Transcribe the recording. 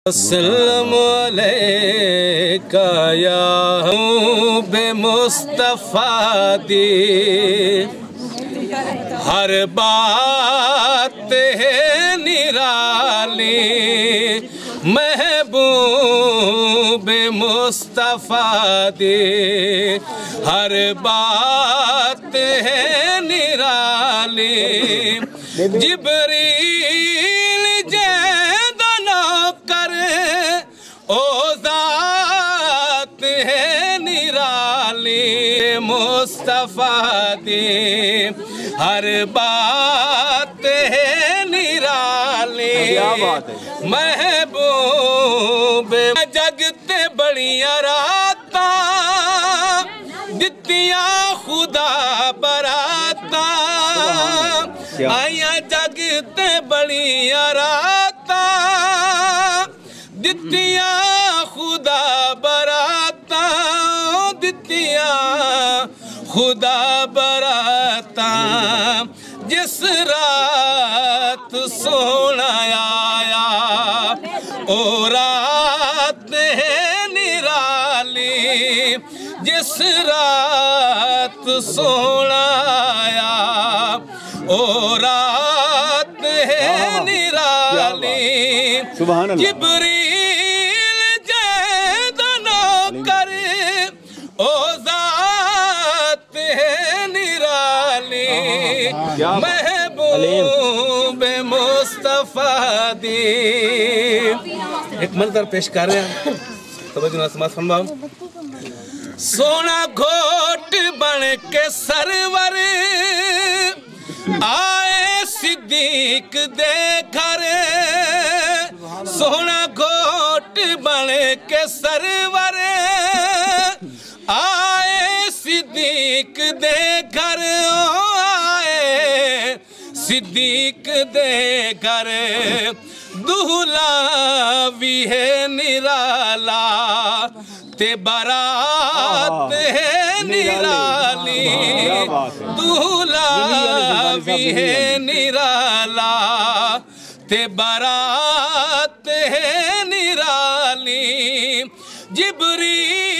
अस्सलामु अलैका या बे मुस्तफ़ा दी हर बात है निराली महबूब मुस्तफ़ा दी हर बात है निराली जिब्रील जैदनो करे ओ ज़ात है निराली मुस्तफ़ा दी हर बात है निराली महबूब जगते बड़िया राता दित्तिया खुदा बराता आया जगते बड़िया राता दित्तिया खुदा बराता दित्तिया खुदा बराता जिस रात सोना आया ओ रात है निराली जिस रात सोना आया ओ रात है निराली जिब्रील जैदनो करे ओ ज़ात है निराली महबूब मुस्तफ़ा दी। एक मंजर पेश कर रहे हैं तो समाज फरमाओ। सोना घोट बन के सरवर आए सिद्दीक दे घर सोना घोट बन के सरवर आए सिद्दीक दे घर आए सिद्दीक दे घर दूल्हा भी है निराला ते बारात है निराली दूल्हा भी है निराला ते बारात है निराली जिब्रील